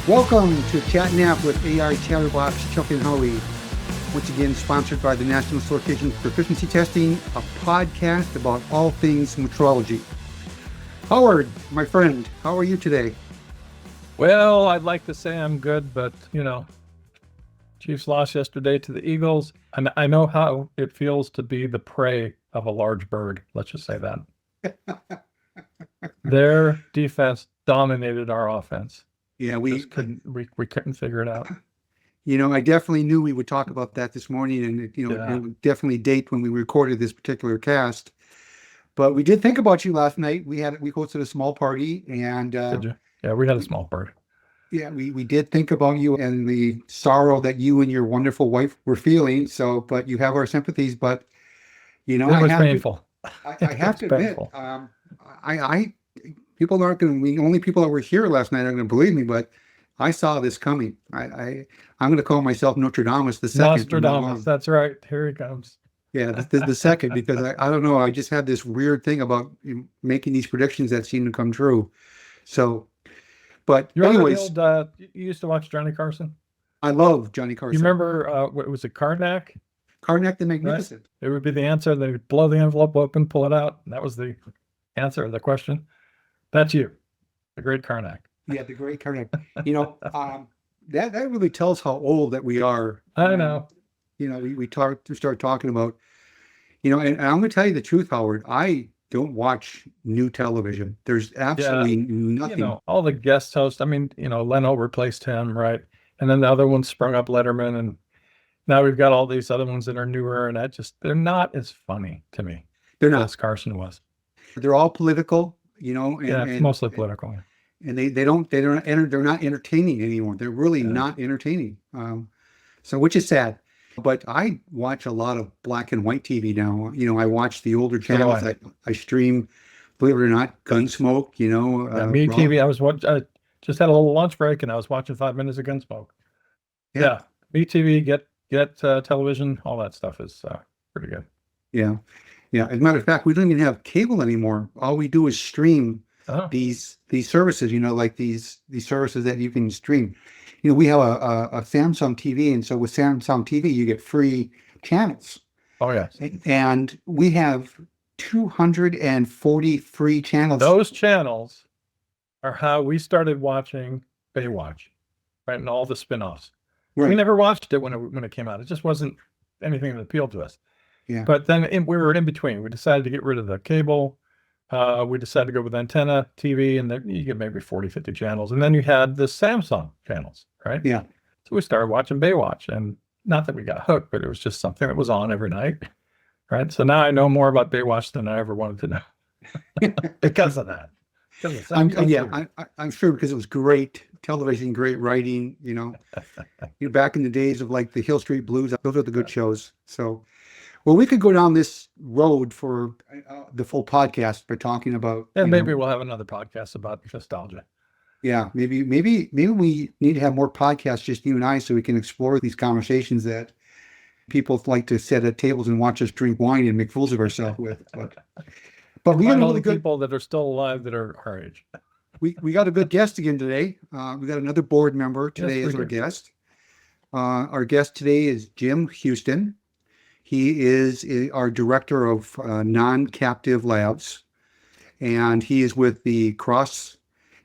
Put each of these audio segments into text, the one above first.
Welcome to ChatNAPT with AI Chatterbots Chuck and Howie. Once again, sponsored by the National Association for Proficiency-Testing, a podcast about all things metrology. Howard, my friend, how are you today? Well, I'd like to say I'm good, but, Chiefs lost yesterday to the Eagles. And I know how it feels to be the prey of a large bird. Let's just say that. Their defense dominated our offense. Yeah, we couldn't figure it out. I definitely knew we would talk about that this morning, and it would definitely date when we recorded this particular cast. But we did think about you last night. We hosted a small party, and did you? Yeah, we had a small party. Yeah, we did think about you and the sorrow that you and your wonderful wife were feeling. So, but you have our sympathies. But it was painful. I have to admit, people aren't going to. The only people that were here last night are going to believe me, but I saw this coming. I'm going to call myself Nostradamus the second. Nostradamus, that's right. Here he comes. Yeah, the second, because I don't know. I just had this weird thing about making these predictions that seem to come true. So, but anyways, you used to watch Johnny Carson? I love Johnny Carson. You remember what was it, Karnak? Karnak the Magnificent. Right? It would be the answer. They would blow the envelope open, pull it out, and that was the answer of the question. That's you, the great Karnak. Yeah, the great Karnak. That really tells how old that we are. I know. We start talking about, and I'm going to tell you the truth, Howard. I don't watch new television. There's absolutely nothing. All the guest hosts. I mean, Leno replaced him, right? And then the other ones sprung up, Letterman, and now we've got all these other ones that are newer, and they're not as funny to me. They're not. As Carson was. They're all political, and mostly political. And they're not entertaining anymore. They're really not entertaining. So which is sad. But I watch a lot of black and white TV now. I watch the older channels. I stream, believe it or not, Gunsmoke. Me TV. I just had a little lunch break and I was watching 5 minutes of Gunsmoke. Yeah, Me TV, get television. All that stuff is pretty good. Yeah. As a matter of fact, we don't even have cable anymore. All we do is stream these services. Like these services that you can stream. We have a Samsung TV, and so with Samsung TV, you get free channels. Oh, yes. And we have 240 free channels. Those channels are how we started watching Baywatch, right? And all the spinoffs. Right. We never watched it when it came out. It just wasn't anything that appealed to us. Yeah. But then we were in between. We decided to get rid of the cable. We decided to go with antenna TV, and then you get maybe 40, 50 channels. And then you had the Samsung channels, right? Yeah. So we started watching Baywatch, and not that we got hooked, but it was just something that was on every night, right? So now I know more about Baywatch than I ever wanted to know because of that. I'm sure, because it was great television, great writing, back in the days of like the Hill Street Blues. Those are the good shows. So, well, we could go down this road for the full podcast by talking about. And maybe we'll have another podcast about nostalgia. Yeah, maybe we need to have more podcasts, just you and I, so we can explore these conversations that people like to sit at tables and watch us drink wine and make fools of ourselves with. But we got all the people that are still alive that are our age. We got a good guest again today. We got another board member today as our guest. Our guest today is Jim Hewston. He is our director of non-captive labs, and he is with the Cross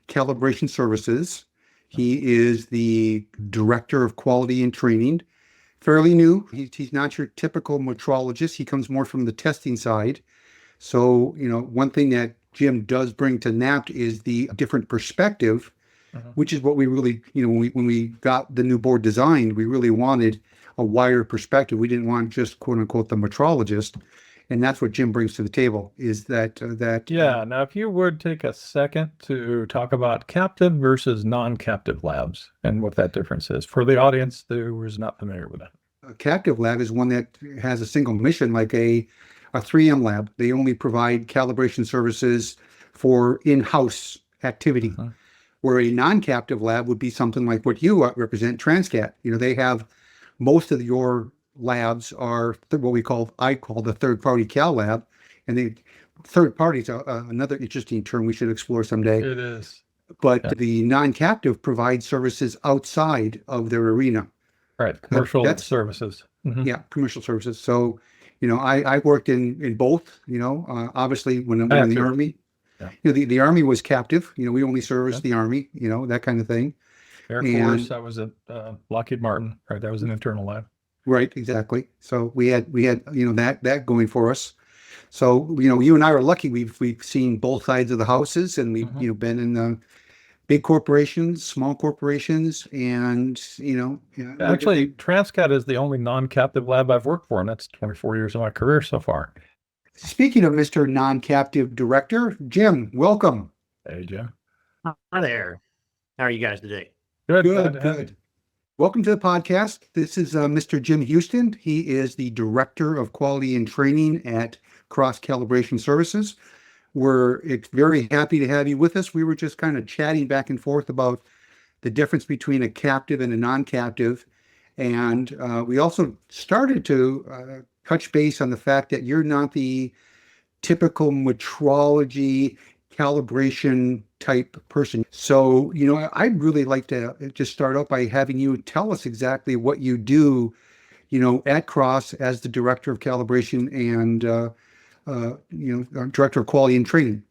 Calibration Services. He is the director of quality and training. Fairly new. He's not your typical metrologist. He comes more from the testing side. So, one thing that Jim does bring to NAPT is the different perspective, which is what we really, when we got the new board designed, we really wanted a wider perspective. We didn't want just quote unquote the metrologist. And that's what Jim brings to the table, is that. Now, if you would take a second to talk about captive versus non-captive labs and what that difference is for the audience who is not familiar with that. A captive lab is one that has a single mission, like a 3M lab. They only provide calibration services for in-house activity, where a non-captive lab would be something like what you represent, Transcat. They have, most of your labs are what I call the third-party cal lab, and the third party is another interesting term we should explore someday. It is. but Yeah. the non-captive provides services outside of their arena. Right. Commercial That's- services. Mhm. Yeah, commercial services. So, I worked in both, obviously when we were in the Active. Army, Yeah. the Army was captive, we only serviced Yeah. the Army, that kind of thing. Air And- Force, I was at Lockheed Martin, right? That was an internal lab. Right, exactly. So we had, that going for us. So, you and I are lucky. We've seen both sides of the houses, and we've, Mhm. been in the big corporations, small corporations, and, Actually, Transcat is the only non-captive lab I've worked for, and that's 24 years of my career so far. Speaking of Mr. Non-Captive Director, Jim, welcome. Hey, Jim. Hi there. How are you guys today? Good. Good, glad to have good. you. Welcome to the podcast. This is Mr. Jim Hewston. He is the Director of Quality and Training at Cross Calibration Services. We're very happy to have you with us. We were just kind of chatting back and forth about the difference between a captive and a non-captive. And we also started to touch base on the fact that you're not the typical metrology calibration type person. So, I'd really like to just start out by having you tell us exactly what you do, at Cross as the Director of Calibration and, Director of Quality and Training.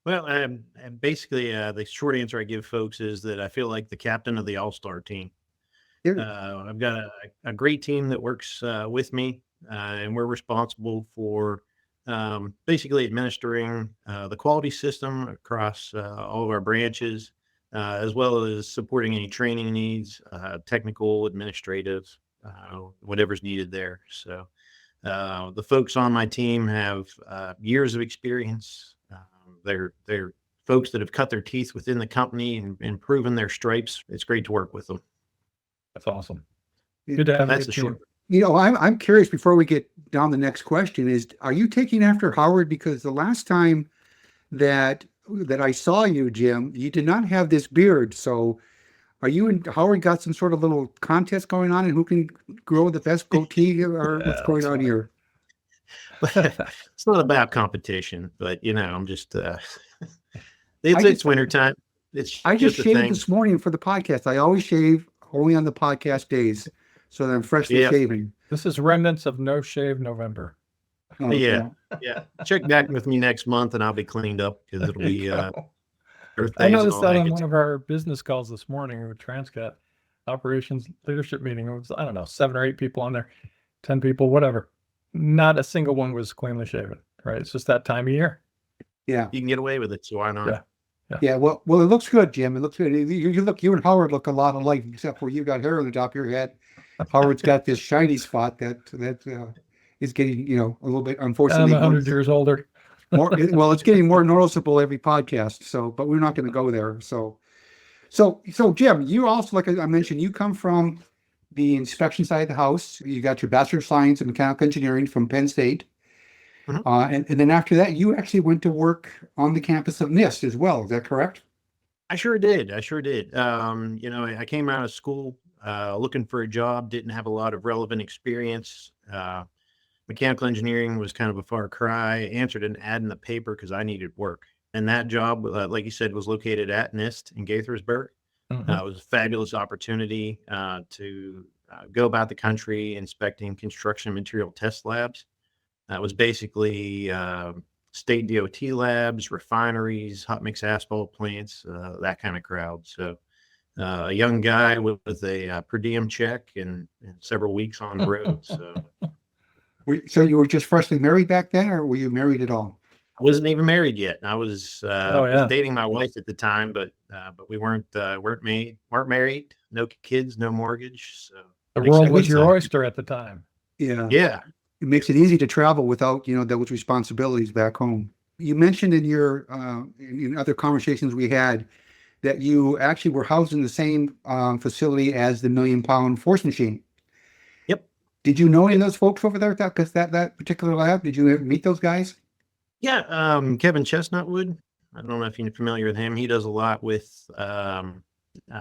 Well, and basically, the short answer I give folks is that I feel like the captain of the all-star team. I've got a great team that works with me, and we're responsible for basically administering the quality system across all of our branches, as well as supporting any training needs, technical, administrative, whatever's needed there. So the folks on my team have years of experience. They're folks that have cut their teeth within the company and proven their stripes. It's great to work with them. That's awesome. Good to have That's you, the Jim. short. I'm curious before we get down the next question is, are you taking after Howard? Because the last time that I saw you, Jim, you did not have this beard. So are you and Howard got some sort of little contest going on and who can grow the best goatee or what's going that's on funny. here? It's not about competition, but I'm just it's wintertime. It's I just a shaved thing. this morning for the podcast. I always shave only on the podcast days so that I'm freshly Yeah. shaven. This is remnants of No Shave November. Oh, Yeah. Yeah. Check back with me next month and I'll be cleaned up because it'll There be you go. I birthdays and noticed all that that. on one of our business calls this morning with Transcat operations leadership meeting. It was, I don't know, 7 or 8 people on there, 10 people, whatever. Not a single one was cleanly shaven, right? It's just that time of year. Yeah. You can get away with it, so why not? Yeah. Yeah, well, it looks good, Jim. It looks good. You and Howard look a lot alike, except for you got hair on the top of your head. Howard's got this shiny spot that is getting, a little bit, I'm unfortunately, 100 years older. well, it's getting more noticeable every podcast. So, but we're not going to go there. So Jim, you also, like I mentioned, you come from the inspection side of the house. You got your Bachelor of Science in Mechanical Engineering from Penn State. Mhm. And then after that, you actually went to work on the campus of NIST as well. Is that correct? I sure did. I came out of school looking for a job, didn't have a lot of relevant experience. Mechanical engineering was kind of a far cry. Answered an ad in the paper because I needed work. And that job, like you said, was located at NIST in Gaithersburg. Mhm. It was a fabulous opportunity to go about the country inspecting construction material test labs. That was basically state DOT labs, refineries, hot mix asphalt plants, that kind of crowd. So a young guy with a per diem check and several weeks on the road. So So you were just freshly married back then, or were you married at all? I wasn't even married yet. I was yeah. dating my wife at the time, but we weren't married, no kids, no mortgage. So The makes world it was good your time. oyster at the time. Yeah. Yeah. It makes it easy to travel without, those responsibilities back home. You mentioned in your in other conversations we had that you actually were housed in the same facility as the Million Pound Force Machine. Yep. Did you know any of those folks over there? That particular lab, did you ever meet those guys? Yeah, Kevin Chestnutwood. I don't know if you're familiar with him. He does a lot with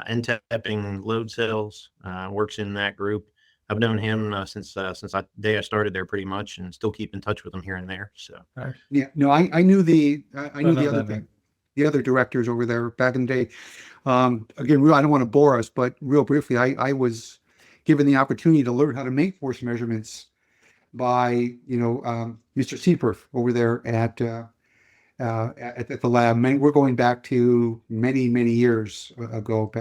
end-tapping load cells. Works in that group. I've known him since the day I started there, pretty much, and still keep in touch with him here and there. So Right. Yeah, no, I knew the know other that thing. the other directors over there back in the day. Again, I don't want to bore us, but real briefly, I was given the opportunity to learn how to make force measurements by, Mr. Seeperf over there at the lab. We're going back to many, many years ago,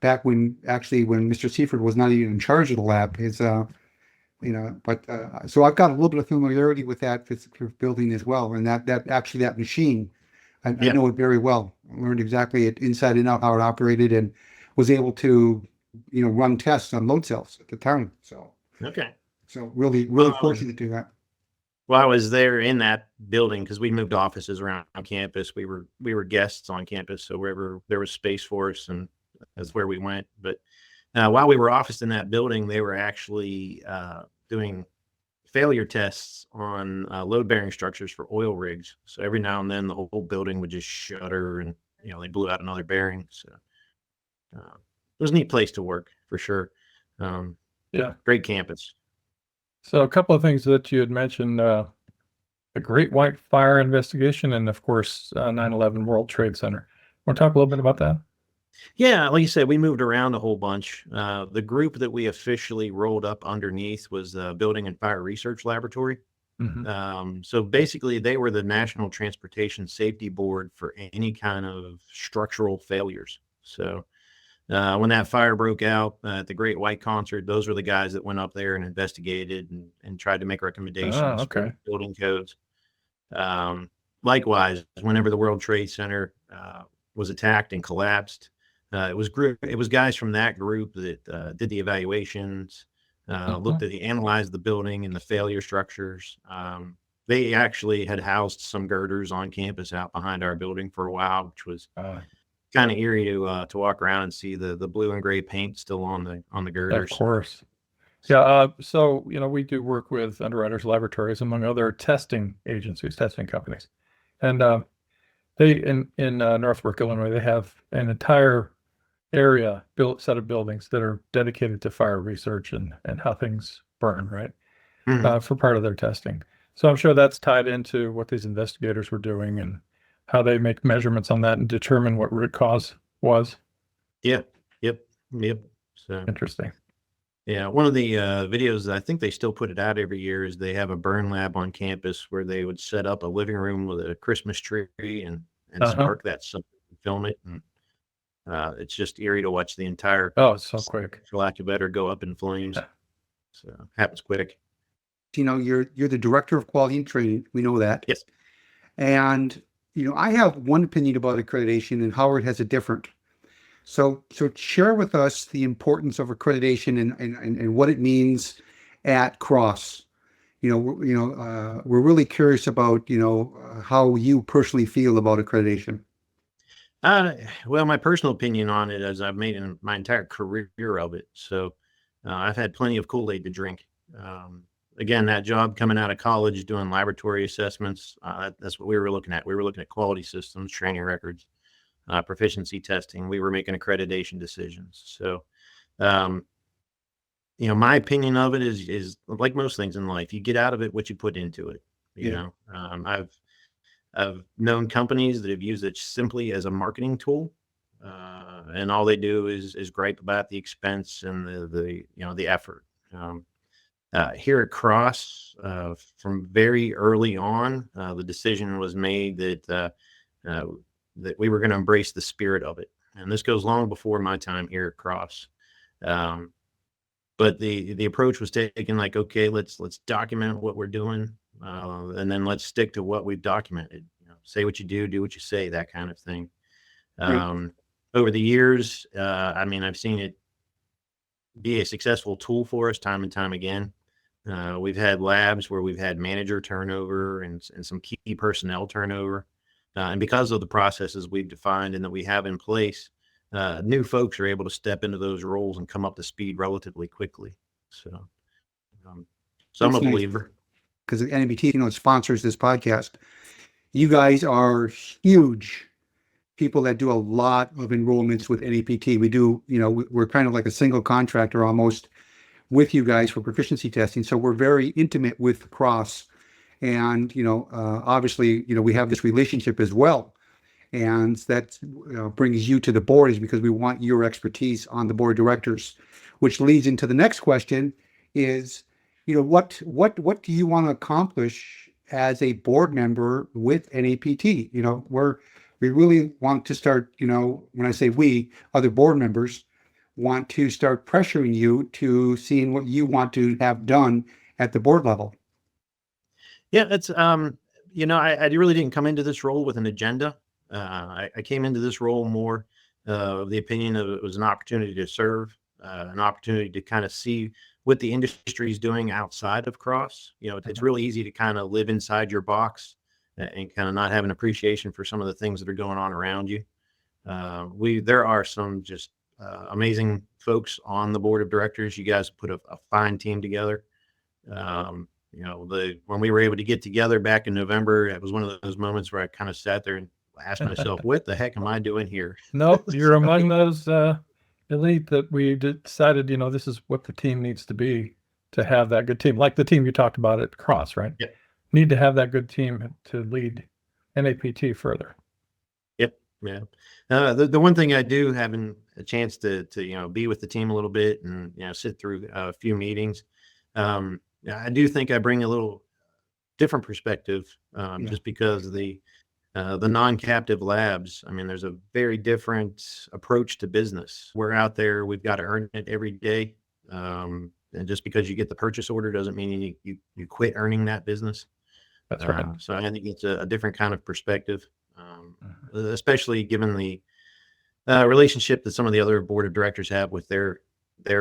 back when Mr. Seifert was not even in charge of the lab. So I've got a little bit of familiarity with that particular building as well. And that machine, I know it very well. I learned exactly it inside and out, how it operated, and was able to, run tests on load cells at the time. So, so really fortunate to do that. Well, I was there in that building because we moved offices around campus. We were guests on campus, so wherever there was space for us, and that's where we went. But while we were officed in that building, they were actually doing failure tests on load-bearing structures for oil rigs. So every now and then, the whole building would just shudder, and they blew out another bearing. So it was a neat place to work for sure. Great campus. So a couple of things that you had mentioned, the Great White Fire investigation, and of course, 9/11 World Trade Center. Want to talk a little bit about that? Yeah, like you said, we moved around a whole bunch. The group that we officially rolled up underneath was the Building and Fire Research Laboratory. So basically, they were the National Transportation Safety Board for any kind of structural failures. So when that fire broke out at the Great White Concert, those were the guys that went up there and investigated and tried to make recommendations for building codes. Likewise, whenever the World Trade Center was attacked and collapsed, it was guys from that group that did the evaluations, analyzed the building and the failure structures. They actually had housed some girders on campus out behind our building for a while, which was kind of eerie to walk around and see the blue and gray paint still on the girders. Of course. Yeah. So, we do work with Underwriters Laboratories, among other testing agencies, testing companies. And they, in Northbrook, Illinois, they have an entire set of buildings that are dedicated to fire research and how things burn, right? For part of their testing. So I'm sure that's tied into what these investigators were doing and how they make measurements on that and determine what root cause was. Yep. So interesting. Yeah, one of the videos, I think they still put it out every year, is they have a burn lab on campus where they would set up a living room with a Christmas tree and spark that stuff and film it. And it's just eerie to watch the entire it's so quick, for lack of better, go up in flames. So happens quick. You're the director of quality and training. We know that. Yes. And I have one opinion about accreditation, and Howard has a different. So share with us the importance of accreditation and what it means at Cross. We're really curious about how you personally feel about accreditation. Well, my personal opinion on it, as I've made in my entire career of it. So I've had plenty of Kool-Aid to drink. Again, that job coming out of college doing laboratory assessments, that's what we were looking at. We were looking at quality systems, training records, proficiency testing. We were making accreditation decisions. So, my opinion of it is like most things in life, you get out of it what you put into it. I've known companies that have used it simply as a marketing tool, and all they do is gripe about the expense and the effort. Here at Cross, from very early on, the decision was made that we were going to embrace the spirit of it, and this goes long before my time here at Cross. But the approach was taken like, okay, let's document what we're doing, and then let's stick to what we've documented. Say what you do what you say, that kind of thing. Over the years, I've seen it be a successful tool for us time and time again. We've had labs where we've had manager turnover and some key personnel turnover. And because of the processes we've defined and that we have in place, new folks are able to step into those roles and come up to speed relatively quickly. So I'm a believer. Because NAPT, sponsors this podcast. You guys are huge people that do a lot of enrollments with NAPT. We do, we're kind of like a single contractor almost with you guys for proficiency testing. So we're very intimate with Cross. And, obviously, we have this relationship as well. and that brings you to the board is because we want your expertise on the board of directors, which leads into the next question is, what do you want to accomplish as a board member with NAPT? We really want to start, when I say we, other board members want to start pressuring you to seeing what you want to have done at the board level. Yeah, it's I really didn't come into this role with an agenda. I came into this role more of the opinion of it was an opportunity to serve, an opportunity to kind of see what the industry is doing outside of cross. It's really easy to kind of live inside your box and kind of not have an appreciation for some of the things that are going on around you. There are some just amazing folks on the board of directors. You guys put a fine team together. When we were able to get together back in November, it was one of those moments where I kind of sat there and asked myself, what the heck am I doing here? No, you're among those elite that we decided, this is what the team needs to be to have that good team, like the team you talked about at Cross, right? Yep. Need to have that good team to lead NAPT further. Yep. Yeah. The one thing I do having a chance to be with the team a little bit and sit through a few meetings. I do think I bring a little different perspective, just because the non-captive labs. I mean, there's a very different approach to business. We're out there, we've got to earn it every day. And just because you get the purchase order doesn't mean you quit earning that business. That's right. So I think it's a different kind of perspective, especially given the relationship that some of the other board of directors have with their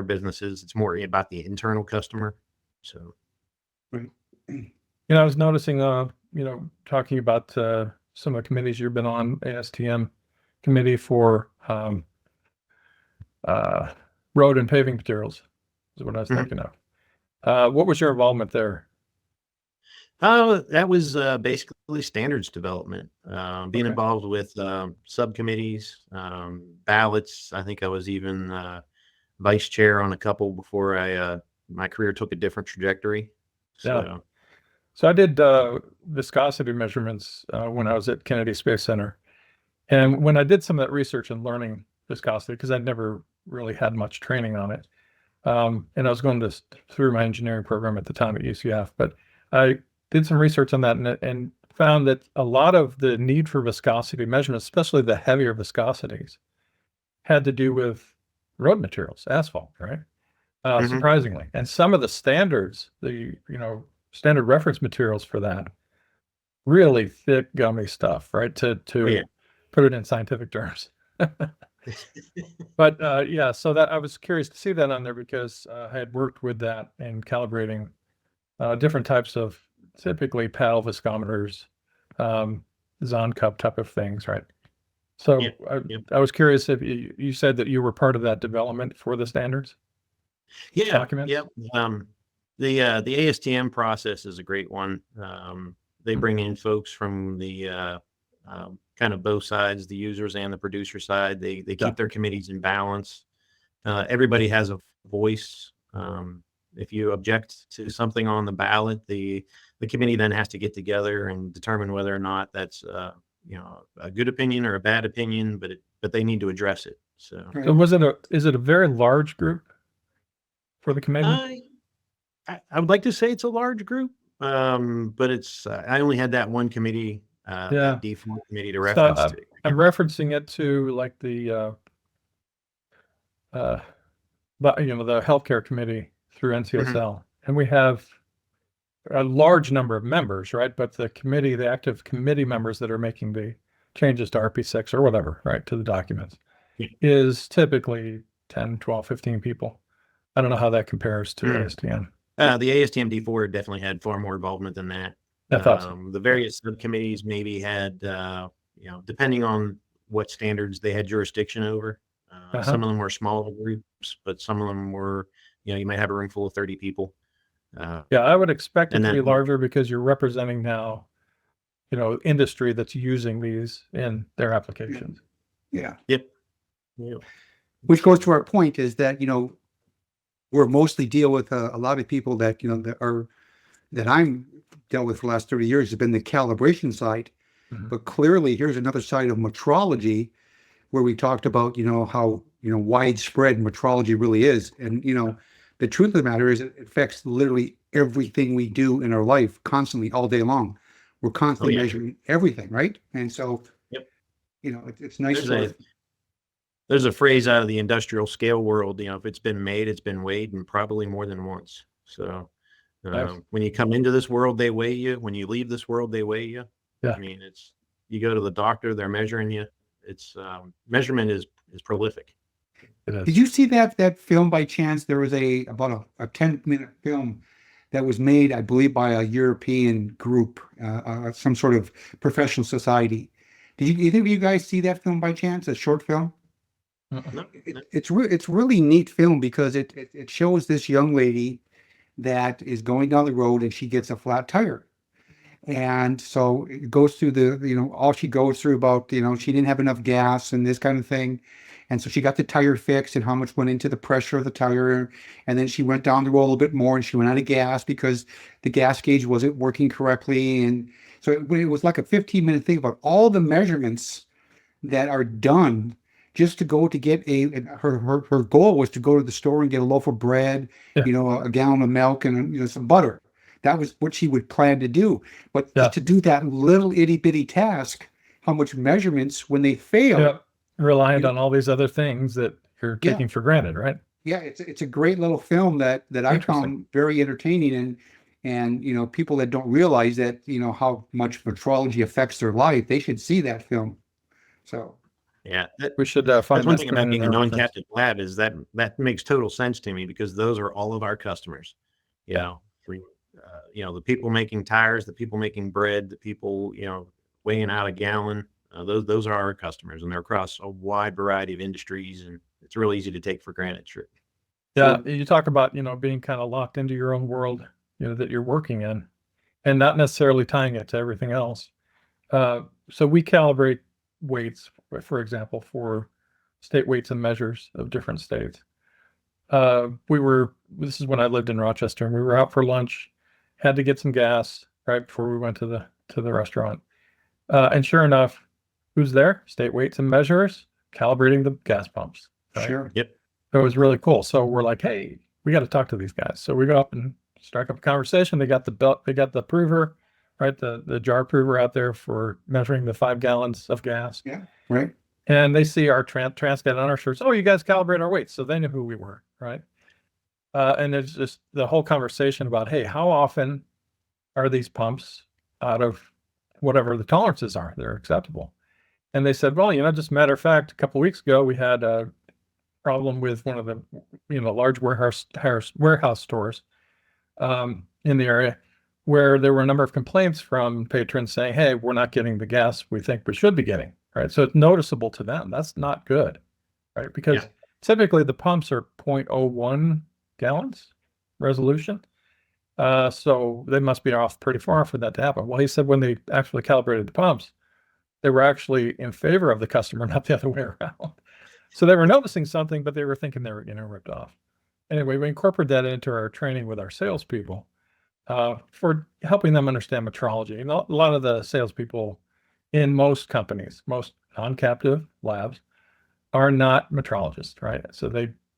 businesses. It's more about the internal customer. So, right. I was noticing, talking about some of the committees you've been on, ASTM committee for road and paving materials is what I was thinking of. What was your involvement there? That was basically standards development, being involved with subcommittees, ballots. I think I was even vice chair on a couple before my career took a different trajectory. So I did viscosity measurements when I was at Kennedy Space Center. And when I did some of that research and learning viscosity, because I'd never really had much training on it, and I was going through my engineering program at the time at UCF, but I did some research on that and found that a lot of the need for viscosity measurements, especially the heavier viscosities, had to do with road materials, asphalt, right? Surprisingly. And some of the standards, standard reference materials for that, really thick, gummy stuff, right? To put it in scientific terms. But so that I was curious to see that on there because I had worked with that in calibrating different types of typically paddle viscometers, Zahn cup type of things, right? So I was curious if you said that you were part of that development for the standards. Documents? Yep. The ASTM process is a great one. They bring in folks from the kind of both sides, the users and the producer side. They keep their committees in balance. Everybody has a voice. If you object to something on the ballot, the committee then has to get together and determine whether or not that's a good opinion or a bad opinion, but they need to address it. So is it a very large group for the committee? I would like to say it's a large group, but it's I only had that one committee, that D4 committee to reference to. I'm referencing it to like the healthcare committee through NCSL, and we have a large number of members, right? But the active committee members that are making the changes to RP6 or whatever, right, to the documents, is typically 10, 12, 15 people. I don't know how that compares to ASTM. The ASTM D4 definitely had far more involvement than that. I thought so. The various subcommittees maybe had, depending on what standards they had jurisdiction over. Some of them were smaller groups, but some of them were, you might have a room full of 30 people. I would expect it to be larger because you're representing now, industry that's using these in their applications. Yeah. Yep. Which goes to our point is that, we're mostly deal with a lot of people that, that I'm dealt with for the last 30 years have been the calibration side. Mhm. But clearly, here's another side of metrology where we talked about, how, widespread metrology really is. And, the truth of the matter is it affects literally everything we do in our life constantly all day long. We're constantly yeah. measuring everything, right? And so, Yep. it's nice There's a phrase out of the industrial scale world, if it's been made, it's been weighed, and probably more than once. So Nice. when you come into this world, they weigh you. When you leave this world, they weigh you. Yeah. I mean, you go to the doctor, they're measuring you. It's measurement is prolific. It is. Did you see that film by chance? There was about a 10-minute film that was made, I believe, by a European group, some sort of professional society. Did either of you guys see that film by chance? A short film? No, It's really neat film because it shows this young lady that is going down the road and she gets a flat tire. And so it goes through all she goes through about, she didn't have enough gas and this kind of thing. And so she got the tire fixed and how much went into the pressure of the tire. And then she went down the road a little bit more and she went out of gas because the gas gauge wasn't working correctly. And so it was like a 15-minute thing about all the measurements that are done just to go to get her goal was to go to the store and get a loaf of bread, Yeah. A gallon of milk and, some butter. That was what she would plan to do. But Yeah. to do that little itty bitty task, how much measurements when they fail. Yeah. Reliant on all these other things that you're taking for granted, right? Yeah, it's a great little film that I found very entertaining and people that don't realize that, how much metrology affects their life, they should see that film. So yeah, We should that's find one that thing about screen being in a our non-captive lab is that makes total sense to me because those are all of our customers. The people making tires, the people making bread, the people, weighing out a gallon. Those are our customers, and they're across a wide variety of industries, and it's real easy to take for granted. Sure. Yeah, you talk about, being kind of locked into your own world, that you're working in and not necessarily tying it to everything else. So we calibrate weights, for example, for state weights and measures of different states. This is when I lived in Rochester, and we were out for lunch, had to get some gas right before we went to the restaurant. And sure enough, who's there? State weights and measures, calibrating the gas pumps. Right? Sure. Yep. It was really cool. So we're like, hey, we got to talk to these guys. So we go up and strike up a conversation. They got the prover, right? The jar prover out there for measuring the 5 gallons of gas. Yeah. Right. And they see our Transcat on our shirts. Oh, you guys calibrate our weights. So they knew who we were, right? And it's just the whole conversation about, hey, how often are these pumps out of whatever the tolerances are that are acceptable? And they said, well, just a matter of fact, a couple of weeks ago, we had a problem with one of the, large warehouse stores in the area where there were a number of complaints from patrons saying, hey, we're not getting the gas we think we should be getting, right? So it's noticeable to them. That's not good, right? Because typically the pumps are 0.01 gallons resolution. So they must be off pretty far for that to happen. Well, he said when they actually calibrated the pumps, they were actually in favor of the customer, not the other way around. So they were noticing something, but they were thinking they were getting ripped off. Anyway, we incorporate that into our training with our salespeople for helping them understand metrology. And a lot of the salespeople in most companies, most non-captive labs, are not metrologists, right? So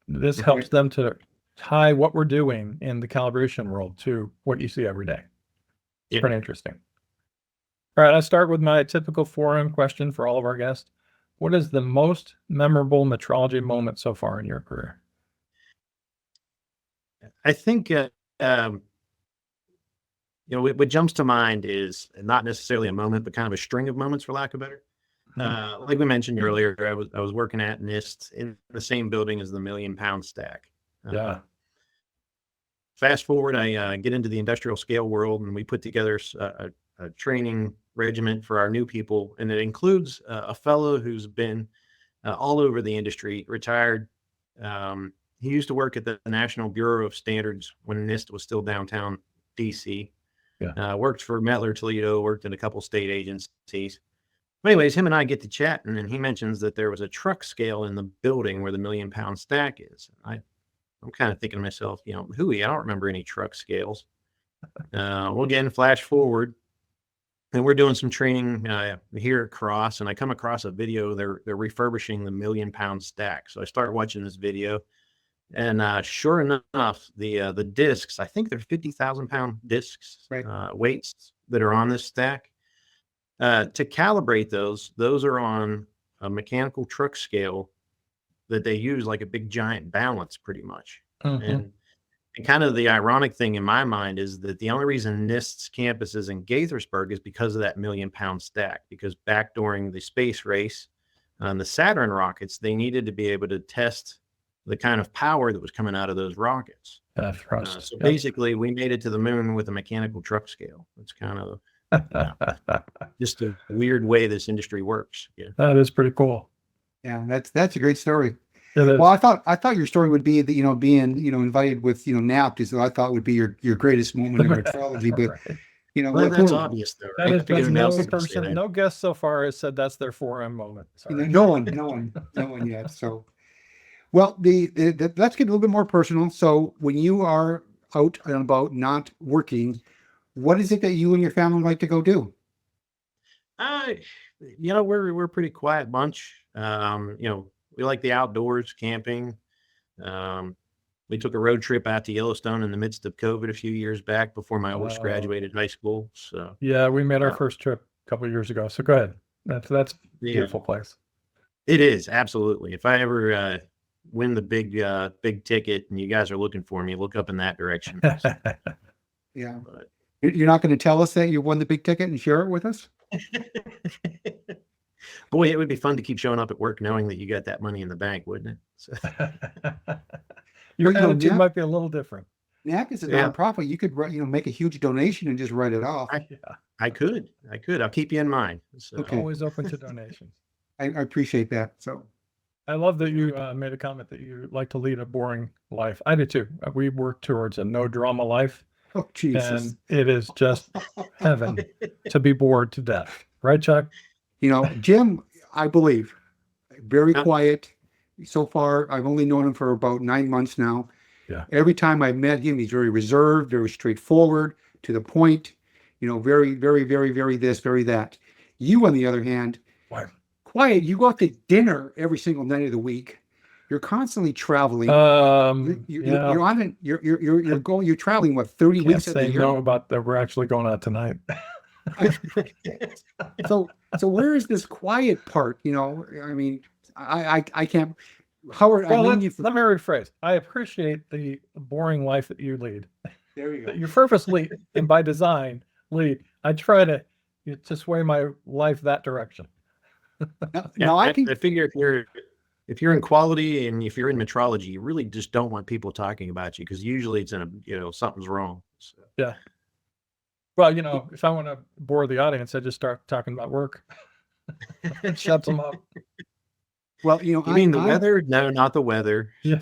this helps them to tie what we're doing in the calibration world to what you see every day. It's pretty interesting. All right, I start with my typical forum question for all of our guests. What is the most memorable metrology moment so far in your career? I think, what jumps to mind is not necessarily a moment, but kind of a string of moments, for lack of better. Like we mentioned earlier, I was working at NIST in the same building as the 1 million pound stack. Yeah. Fast forward, I get into the industrial scale world, and we put together a training regiment for our new people, and it includes a fellow who's been all over the industry, retired. He used to work at the National Bureau of Standards when NIST was still downtown DC. Yeah. Worked for Mettler Toledo, worked in a couple state agencies. But anyways, him and I get to chatting, and he mentions that there was a truck scale in the building where the 1 million pound stack is. I'm kind of thinking to myself, hooey, I don't remember any truck scales. Well, again, flash forward. and we're doing some training here at Cross, and I come across a video. They're refurbishing the 1,000,000-pound stack. So I start watching this video, and sure enough, the discs, I think they're 50,000-pound discs, Right. weights that are on this stack. To calibrate those are on a mechanical truck scale that they use like a big giant balance, pretty much. Mhm. And kind of the ironic thing in my mind is that the only reason NIST's campus is in Gaithersburg is because of that 1,000,000-pound stack. Because back during the space race on the Saturn rockets, they needed to be able to test the kind of power that was coming out of those rockets. Thrust. So Yep. basically, we made it to the moon with a mechanical truck scale. It's kind of just a weird way this industry works. Yeah. That is pretty cool. Yeah, that's a great story. It is. Well, I thought your story would be that, being, invited with, NAPT is what I thought would be your greatest moment in metrology, but, Right. Well, that's cool. obvious, though. That Right? is, I figured no else to say person, that. no guest so far has said that's their 4M moment. Sorry. No one yet. So, well, let's get a little bit more personal. So when you are out and about not working, what is it that you and your family like to go do? We're a pretty quiet bunch. We like the outdoors, camping. We took a road trip out to Yellowstone in the midst of COVID a few years back before my oldest Wow. graduated high school. So Yeah, we made our Yeah. first trip a couple of years ago. So go ahead. That's a yeah, beautiful place. it is absolutely. If I ever win the big ticket and you guys are looking for me, look up in that direction. Yeah. But- You're not going to tell us that you won the big ticket and share it with us? Boy, it would be fun to keep showing up at work knowing that you got that money in the bank, wouldn't it? So, Your Well, attitude yeah. might be a little different. NAPT is a Yeah. nonprofit. You could, make a huge donation and just write it off. Yeah, I could. I'll keep you in mind. So, Okay. always open to donations. I appreciate that. So, I love that you made a comment that you like to lead a boring life. I do too. We work towards a no drama life, oh, Jesus. and it is just heaven to be bored to death. Right, Chuck? Jim, I believe, very Yeah. quiet. So far, I've only known him for about 9 months now. Yeah. Every time I've met him, he's very reserved, very straightforward, to the point, very, very, very, very this, very that. You, on the other hand, Why? quiet. You go out to dinner every single night of the week. You're constantly traveling. Yeah. You're on it. You're traveling, what, 30 Can't weeks of the say year? no about that. We're actually going out tonight. So where is this quiet part? I mean, I can't. Howard, Well, I let mean, me rephrase. I appreciate the boring life that you lead. there you go. That you purposely and by design lead. I try to sway my life that direction. Now I I can. figure if you're in quality and if you're in metrology, you really just don't want people talking about you because usually it's something's wrong. So, Yeah. Well, if I want to bore the audience, I just start talking about work. Shut them up. Well, you mean the weather? No, not the weather. Yeah.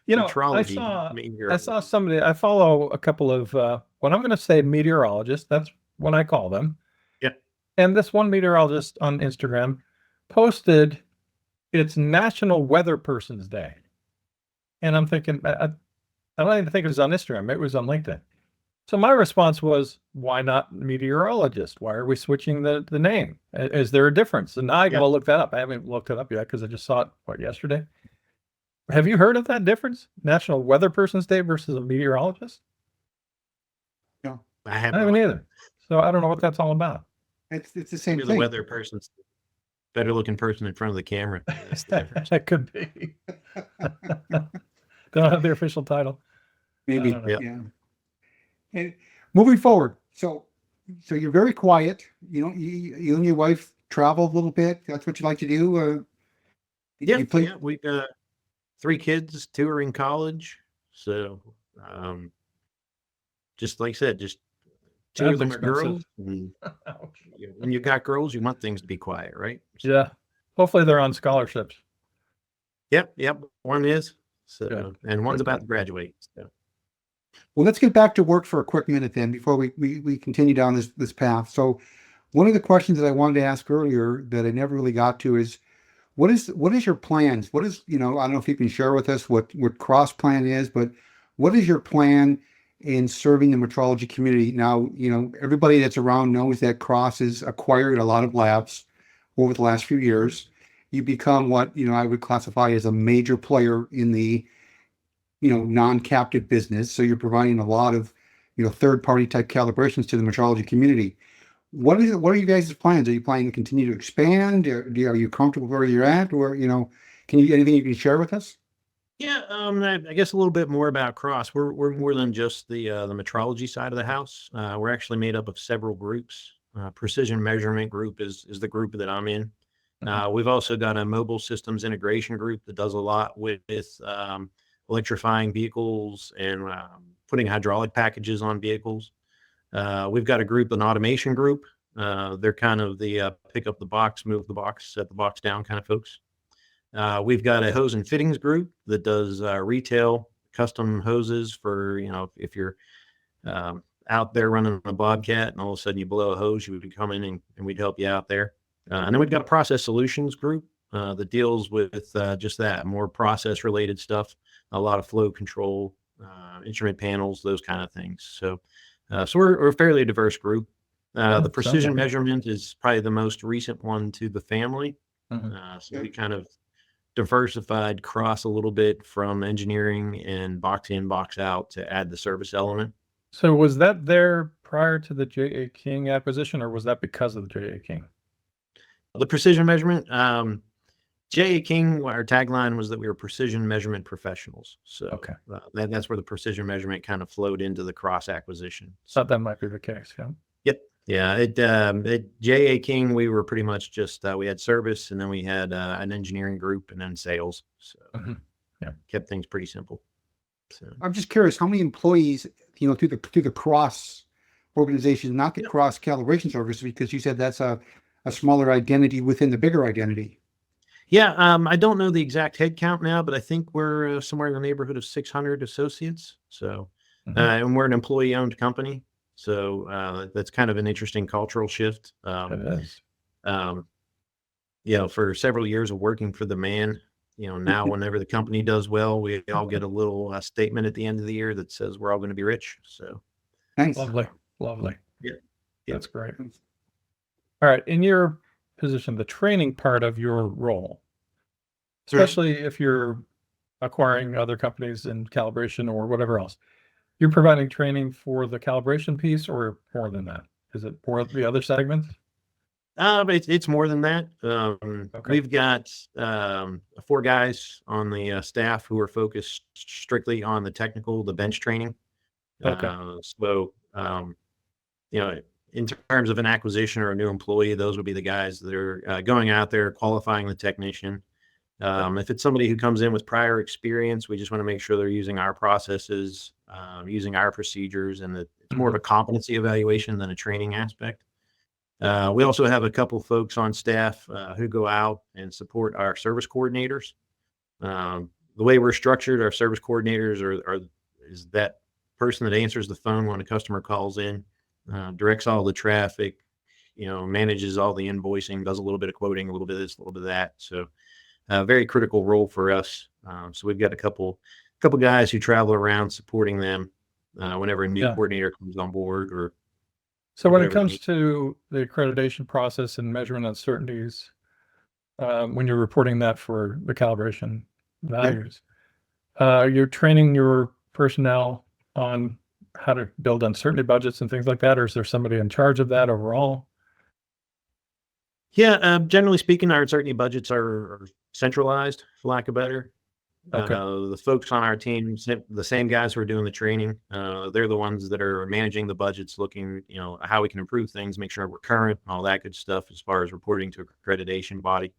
Metrology. I saw somebody, I follow a couple of, what I'm going to say meteorologists. That's what I call them. Yeah. And this one meteorologist on Instagram posted it's National Weather Person's Day. And I'm thinking, I don't even think it was on Instagram. It was on LinkedIn. So my response was, why not meteorologist? Why are we switching the name? Is there a difference? And now I got to look that up. I haven't looked it up yet because I just saw it, yesterday? Have you heard of that difference? National Weather Person's Day versus a meteorologist? No, I haven't. I haven't either. So I don't know what that's all about. it's the same Maybe thing. the weather person's better looking person in front of the camera. That's the difference. That could be. Don't have the official title. Maybe. I don't know. Yeah. And moving forward, so you're very quiet. You and your wife travel a little bit. That's what you like to do. Yeah, you play. yeah. We've got 3 kids, 2 are in college. So, just like I said, just 2 of That's them are girls. expensive. And when you got girls, you want things to be quiet, right? So, Yeah. Hopefully they're on scholarships. Yep. One is. So, Good. and one's about to graduate. So. Well, let's get back to work for a quick minute then before we continue down this path. So one of the questions that I wanted to ask earlier that I never really got to is what is your plans? What is, I don't know if you can share with us what cross plan is, but what is your plan in serving the metrology community. Now, everybody that's around knows that Cross has acquired a lot of labs over the last few years. You become what, I would classify as a major player in the, non-captive business. So you're providing a lot of, third-party type calibrations to the metrology community. What are you guys' plans? Are you planning to continue to expand? Are you comfortable where you're at? Or, anything you can share with us? Yeah, I guess a little bit more about Cross. We're more than just the metrology side of the house. We're actually made up of several groups. Precision measurement group is the group that I'm in. We've also got a mobile systems integration group that does a lot with electrifying vehicles and putting hydraulic packages on vehicles. We've got a group, an automation group. They're kind of the pick up the box, move the box, set the box down kind of folks. We've got a hose and fittings group that does retail custom hoses for, if you're out there running a Bobcat and all of a sudden you blow a hose, you would come in and we'd help you out there. And then we've got a process solutions group that deals with just that, more process related stuff, a lot of flow control, instrument panels, those kind of things. So we're a fairly diverse group. The precision measurement is probably the most recent one to the family. So we kind of diversified Cross a little bit from engineering and box in, box out to add the service element. So was that there prior to the J.A. King acquisition, or was that because of the J.A. King? The precision measurement, J.A. King, our tagline was that we were precision measurement professionals. So that's where the precision measurement kind of flowed into the Cross acquisition. Thought that might be the case. Yeah. Yep. Yeah. At J.A. King, we were pretty much just, we had service, and then we had an engineering group, and then sales. So kept things pretty simple. So I'm just curious, how many employees, through the Cross organization, not the Cross calibration service, because you said that's a smaller identity within the bigger identity. Yeah, I don't know the exact head count now, but I think we're somewhere in the neighborhood of 600 associates. So, and we're an employee-owned company. So that's kind of an interesting cultural shift. It is. For several years of working for the man, now whenever the company does well, we all get a little statement at the end of the year that says we're all going to be rich. So nice. Lovely. Yeah. That's great. All right. In your position, the training part of your role, especially if you're acquiring other companies in calibration or whatever else, you're providing training for the calibration piece, or more than that? Is it more of the other segments? It's more than that. We've got 4 guys on the staff who are focused strictly on the technical, the bench training. In terms of an acquisition or a new employee, those would be the guys that are going out there, qualifying the technician. If it's somebody who comes in with prior experience, we just want to make sure they're using our processes, using our procedures, and that it's more of a competency evaluation than a training aspect. We also have a couple folks on staff who go out and support our service coordinators. The way we're structured, our service coordinators is that person that answers the phone when a customer calls in, directs all the traffic, manages all the invoicing, does a little bit of quoting, a little bit of this, a little bit of that. So very critical role for us. So we've got a couple guys who travel around supporting them whenever a new coordinator comes on board. Or so when it comes to the accreditation process and measurement uncertainties, when you're reporting that for the calibration values, you're training your personnel on how to build uncertainty budgets and things like that, or is there somebody in charge of that overall? Yeah, generally speaking, our uncertainty budgets are centralized, for lack of better. The folks on our team, the same guys who are doing the training, they're the ones that are managing the budgets, looking, how we can improve things, make sure we're current, all that good stuff as far as reporting to accreditation body.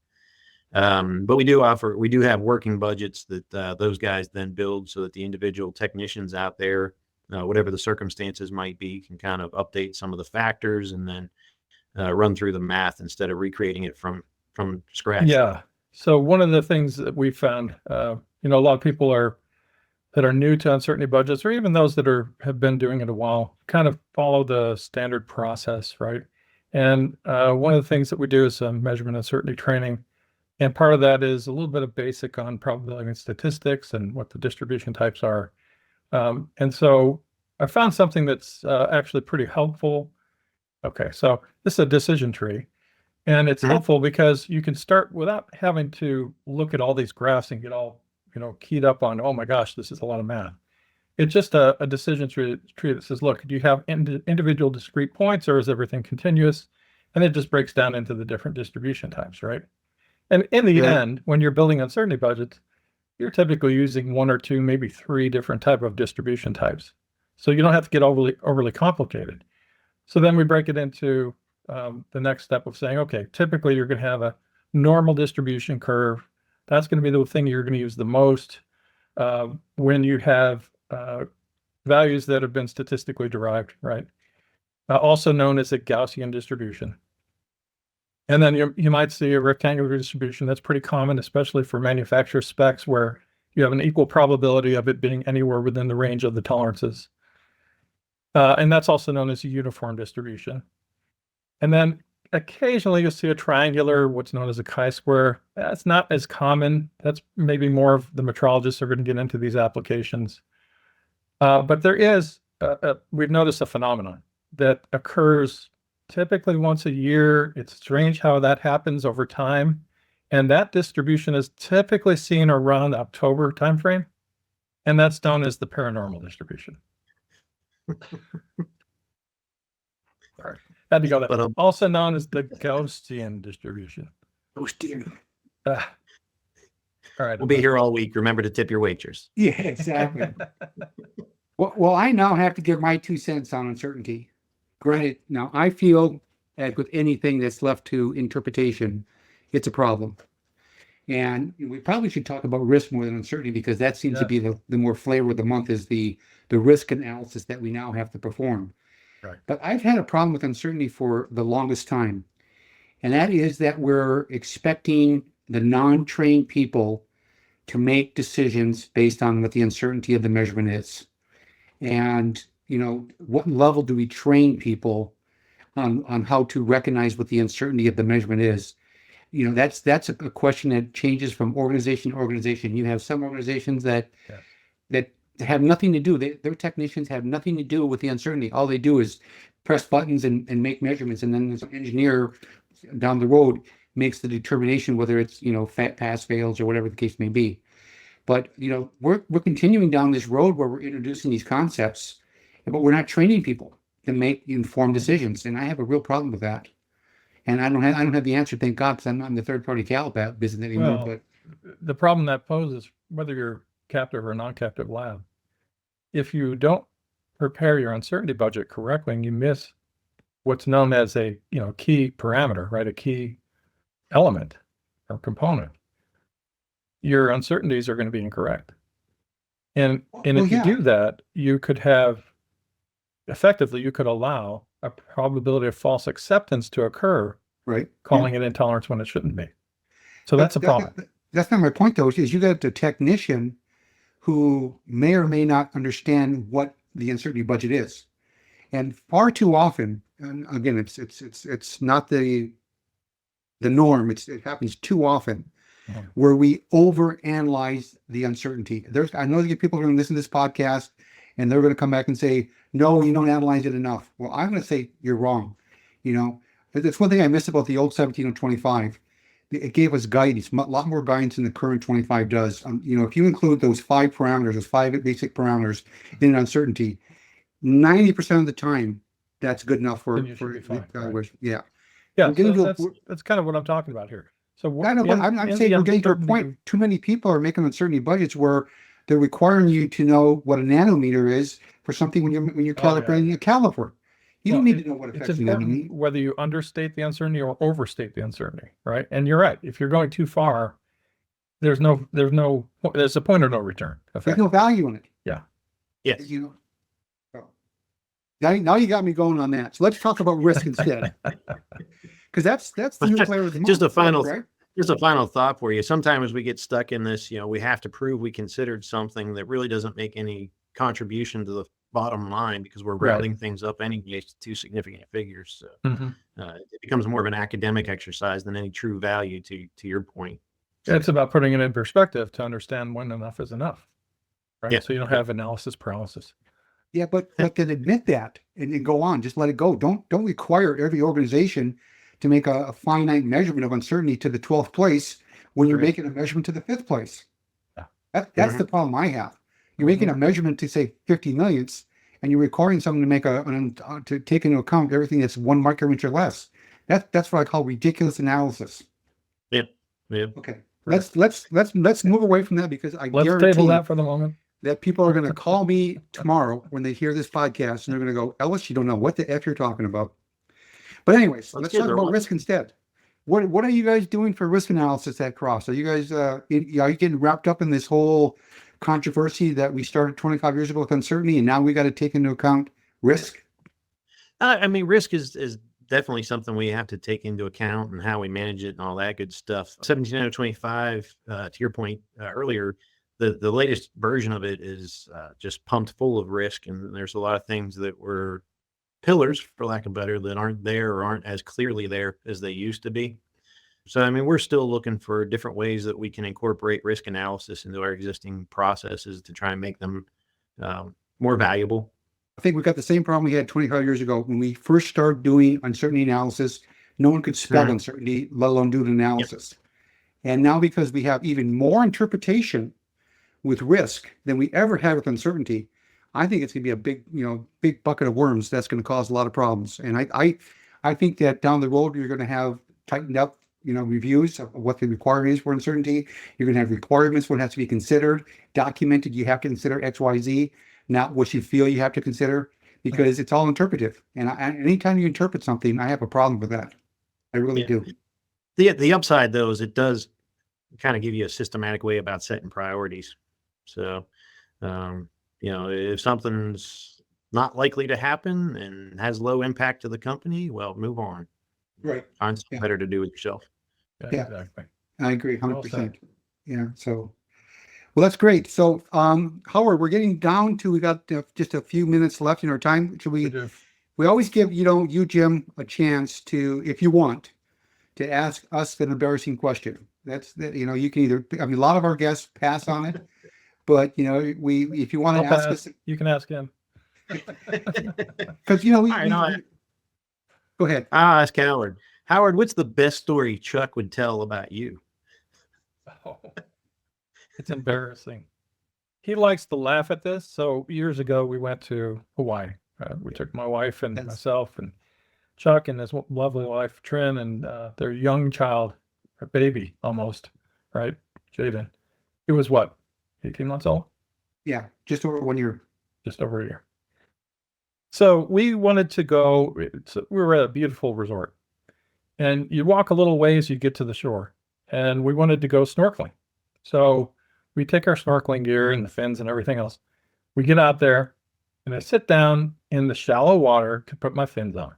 But we do have working budgets that those guys then build so that the individual technicians out there, whatever the circumstances might be, can kind of update some of the factors and then run through the math instead of recreating it from scratch. Yeah. So one of the things that we found, a lot of people that are new to uncertainty budgets, or even those that have been doing it a while, kind of follow the standard process, right? And one of the things that we do is measurement uncertainty training. And part of that is a little bit of basic on probability and statistics and what the distribution types are. And so I found something that's actually pretty helpful. Okay, so this is a decision tree, and it's helpful because you can start without having to look at all these graphs and get all, keyed up on, oh my gosh, this is a lot of math. It's just a decision tree that says, look, do you have individual discrete points, or is everything continuous? And it just breaks down into the different distribution types, right? And in the end, when you're building uncertainty budgets, you're typically using 1 or 2, maybe 3 different type of distribution types. So you don't have to get overly complicated. So then we break it into the next step of saying, okay, typically you're going to have a normal distribution curve. That's going to be the thing you're going to use the most when you have values that have been statistically derived, right? Also known as a Gaussian distribution. And then you might see a rectangular distribution. That's pretty common, especially for manufacturer specs where you have an equal probability of it being anywhere within the range of the tolerances. And that's also known as a uniform distribution. And then occasionally you'll see a triangular, what's known as a chi-square. That's not as common. That's maybe more of the metrologists are going to get into these applications. But there is, we've noticed a phenomenon that occurs typically once a year. It's strange how that happens over time. And that distribution is typically seen around the October timeframe. And that's known as the paranormal distribution. Sorry, had to go there. But, also known as the Gaussian distribution. Gaussian. All right. We'll be here all week. Remember to tip your waitress. Yeah, exactly. Well, I now have to give my 2 cents on uncertainty. Granted, now I feel that with anything that's left to interpretation, it's a problem. And we probably should talk about risk more than uncertainty, because that seems to be the more flavor of the month, is the risk analysis that we now have to perform. Right. But I've had a problem with uncertainty for the longest time. And that is that we're expecting the non-trained people to make decisions based on what the uncertainty of the measurement is. And, what level do we train people on how to recognize what the uncertainty of the measurement is? That's a question that changes from organization to organization. You have some organizations that have nothing to do. Their technicians have nothing to do with the uncertainty. All they do is press buttons and make measurements. And then there's an engineer down the road makes the determination whether it's, pass, fails, or whatever the case may be. But, we're continuing down this road where we're introducing these concepts, but we're not training people to make informed decisions. And I have a real problem with that. And I don't have the answer, thank God, because I'm not in the third-party CalIPAT business anymore. But the problem that poses, whether you're captive or non-captive lab, if you don't prepare your uncertainty budget correctly and you miss what's known as a key parameter, right, a key element or component, your uncertainties are going to be incorrect. And if you do that, you could allow a probability of false acceptance to occur, right? Calling it intolerance when it shouldn't be. So that's a problem. That's not my point, though. Is you got the technician who may or may not understand what the uncertainty budget is, and far too often, and again, it's not the norm. It happens too often, where we overanalyze the uncertainty. I know that people are going to listen to this podcast, and they're going to come back and say, no, you don't analyze it enough. Well, I'm going to say you're wrong. That's one thing I miss about the old 1725. It gave us guidance, a lot more guidance than the current 25 does. If you include those 5 parameters, those 5 basic parameters in uncertainty, 90% of the time, that's good enough for right? Yeah. Yeah. So that's kind of what I'm talking about here. So I'm saying we're getting to a point, too many people are making uncertainty budgets where they're requiring you to know what a nanometer is for something when you're calibrating a caliper. You don't need to know what affects it's important whether you understate the uncertainty or overstate the uncertainty, right? And you're right. If you're going too far, there's a point of no return. There's no value in it. Yeah. Yes. Now you got me going on that. So let's talk about risk instead, because that's the new flavor of the month. Just a final thought for you. Sometimes we get stuck in this. We have to prove we considered something that really doesn't make any contribution to the bottom line because we're rounding things up anyways to 2 significant figures. So it becomes more of an academic exercise than any true value to your point. It's about putting it in perspective to understand when enough is enough, right? Yeah. So you don't have analysis paralysis. Yeah, but then admit that and go on. Just let it go. Don't require every organization to make a finite measurement of uncertainty to the 12th place when you're making a measurement to the 5th place. Yeah. That's the problem I have. You're making a measurement to say 50 millionths, and you're requiring someone to make to take into account everything that's 1 microinch or less. That's what I call ridiculous analysis. Yeah. Yeah. Okay. Let's move away from that, because I Let's guarantee table that for the moment. that people are going to call me tomorrow when they hear this podcast, and they're going to go, Ellis, you don't know what the F you're talking about. But anyways, let's talk about risk instead. What are you guys doing for risk analysis at Cross? Are you guys are you getting wrapped up in this whole controversy that we started 25 years ago with uncertainty, and now we got to take into account risk? I mean, risk is definitely something we have to take into account, and how we manage it and all that good stuff. 17025, to your point earlier, the latest version of it is just pumped full of risk, and there's a lot of things that were pillars, for lack of better, that aren't there or aren't as clearly there as they used to be. So, I mean, we're still looking for different ways that we can incorporate risk analysis into our existing processes to try and make them more valuable. I think we've got the same problem we had 25 years ago when we first started doing uncertainty analysis. No one could spell uncertainty, let alone do an analysis. Yep. And now, because we have even more interpretation with risk than we ever had with uncertainty, I think it's going to be a big bucket of worms that's going to cause a lot of problems. And I think that down the road, you're going to have tightened up, reviews of what the requirement is for uncertainty. You're going to have requirements, what has to be considered, documented. You have to consider X, Y, Z, not what you feel you have to consider, because it's all interpretive. And anytime you interpret something, I have a problem with that. I really do. The upside, though, is it does kind of give you a systematic way about setting priorities. So, if something's not likely to happen and has low impact to the company, well, move on. Right. Find something better to do with yourself. Yeah. Exactly. I agree 100%. Yeah. So, well, that's great. So, Howard, we're getting down to, we got just a few minutes left in our time. Should we always give, you, Jim, a chance to, if you want, to ask us an embarrassing question. You can either, a lot of our guests pass on it, but, if you want to ask us. You can ask him. Because, go ahead. I'll ask Howard. Howard, what's the best story Chuck would tell about you? Oh, it's embarrassing. He likes to laugh at this. So years ago, we went to Hawaii. We took my wife and myself and Chuck and his lovely wife, Trin, and their young child, or baby almost, right? Jaden. It was what? 18 months old? Yeah, just over 1 year. Just over a year. So we wanted to go, we were at a beautiful resort. And you walk a little ways, you get to the shore. And we wanted to go snorkeling. So we take our snorkeling gear and the fins and everything else. We get out there, and I sit down in the shallow water to put my fins on.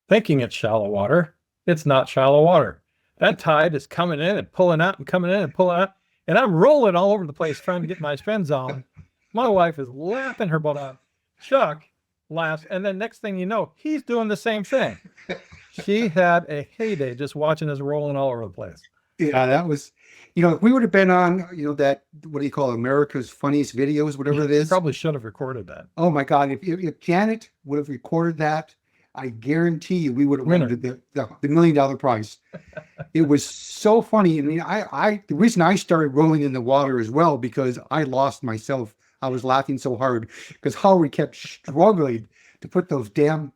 Thinking it's shallow water. It's not shallow water. That tide is coming in and pulling out and coming in and pulling out. And I'm rolling all over the place trying to get my fins on. My wife is laughing her butt out. Chuck laughs. And then next thing you know, he's doing the same thing. She had a heyday just watching us rolling all over the place. Yeah, that was, if we would have been on, that, what do you call it, America's Funniest Videos, whatever it is. Probably should have recorded that. Oh my God. If Janet would have recorded that, I guarantee you we would have won the $1 million prize. It was so funny. The reason I started rolling in the water as well, because I lost myself. I was laughing so hard because Howard kept struggling to put those damn,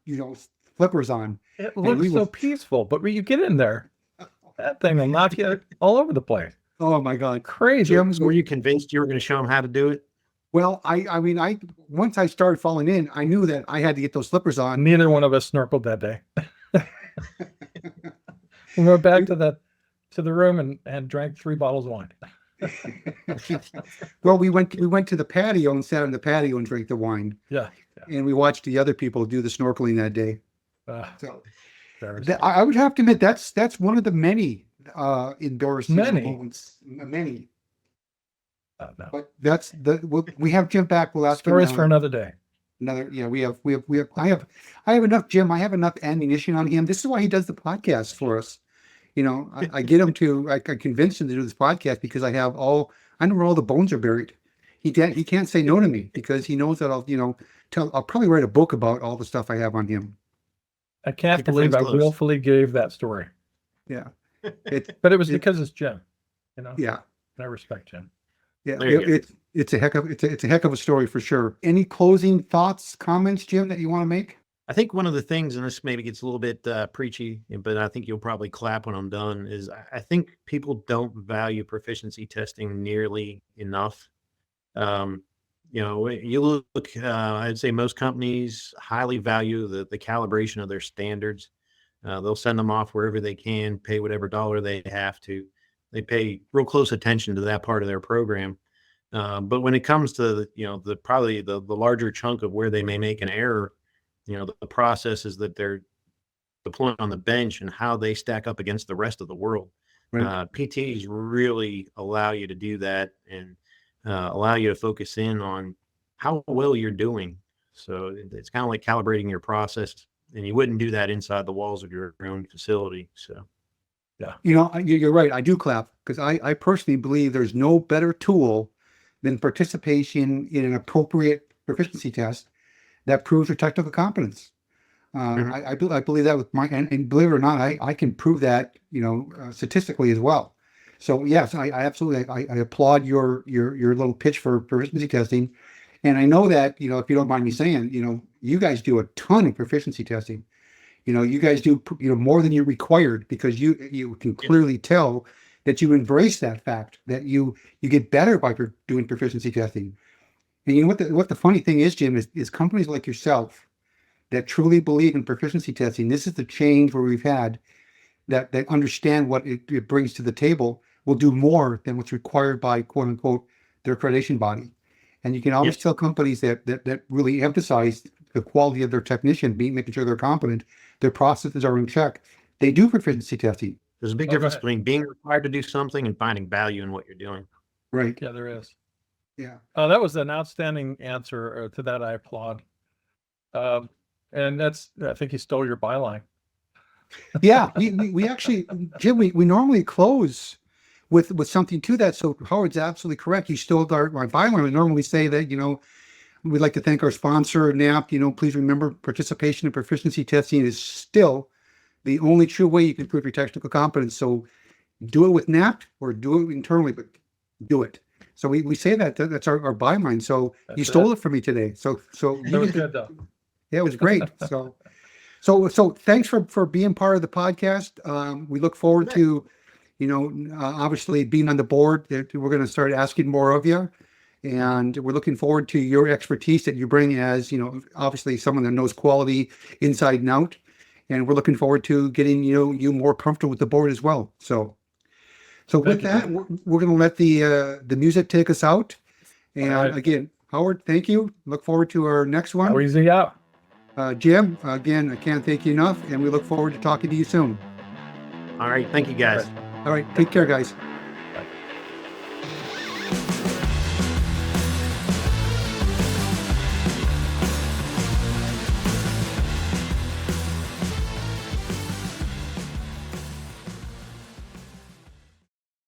flippers on. It looks so peaceful, but when you get in there, that thing will knock you all over the place. Oh my God. Crazy. Jim, were you convinced you were going to show him how to do it? Well, I once I started falling in, I knew that I had to get those slippers on. Neither one of us snorkeled that day. We went back to the room and drank 3 bottles of wine. Well, we went to the patio and sat on the patio and drank the wine. Yeah. And we watched the other people do the snorkeling that day. So I would have to admit that's one of the many embarrassing moments. Many. No. But we have Jim back. We'll ask stories him, for another day. We have. I have enough, Jim. I have enough ammunition on him. This is why he does the podcast for us. I get him to. I convinced him to do this podcast because I know where all the bones are buried. he can't say no to me because he knows that I'll probably write a book about all the stuff I have on him. I can't Keep your believe I friends close. willfully gave that story, Yeah. but it was because it's Jim. Yeah. And I respect Jim. Yeah. There you go. It's a heck of a story for sure. Any closing thoughts, comments, Jim, that you want to make? I think one of the things, and this maybe gets a little bit preachy, but I think you'll probably clap when I'm done, is I think people don't value proficiency testing nearly enough. You look, I'd say most companies highly value the calibration of their standards. They'll send them off wherever they can, pay whatever dollar they have to. They pay real close attention to that part of their program. But when it comes to probably the larger chunk of where they may make an error, the processes that they're deploying on the bench and how they stack up against the rest of the world. Right. PTs really allow you to do that and allow you to focus in on how well you're doing. So it's kind of like calibrating your process, and you wouldn't do that inside the walls of your own facility. So, yeah. You're right. I do clap because I personally believe there's no better tool than participation in an appropriate proficiency test that proves your technical competence. I believe that with and believe it or not, I can prove that, statistically as well. So yes, I absolutely, I applaud your little pitch for proficiency testing. And I know that, if you don't mind me saying, you guys do a ton of proficiency testing. You guys do, more than you're required because you can clearly tell that you embrace that fact that you get better by doing proficiency testing. And you know what the funny thing is, Jim, is companies like yourself that truly believe in proficiency testing. This is the change where we've had that understand what it brings to the table will do more than what's required by quote unquote their accreditation body. And you can always tell companies that really emphasize the quality of their technician, making sure they're competent, their processes are in check. They do proficiency testing. There's a big difference between being required to do something and finding value in what you're doing. Right. Yeah, there is. Yeah. That was an outstanding answer to that. I applaud. And I think he stole your byline. Yeah, we actually, Jim, we normally close with something to that. So Howard's absolutely correct. You stole my byline. We normally say that, we'd like to thank our sponsor, NAPT. Please remember participation in proficiency testing is still the only true way you can prove your technical competence. So do it with NAPT or do it internally, but do it. So we say that's our byline. So you stole it from me today. So That was good though. yeah, it was great. So thanks for being part of the podcast. We look forward to, obviously being on the board. We're going to start asking more of you, and we're looking forward to your expertise that you bring as, obviously someone that knows quality inside and out. And we're looking forward to getting you more comfortable with the board as well. So with that, we're going to let the music take us out. And again, Howard, thank you. Look forward to our next one. How easy out. Jim, again, I can't thank you enough, and we look forward to talking to you soon. All right. Thank you, guys. All right. Take care, guys.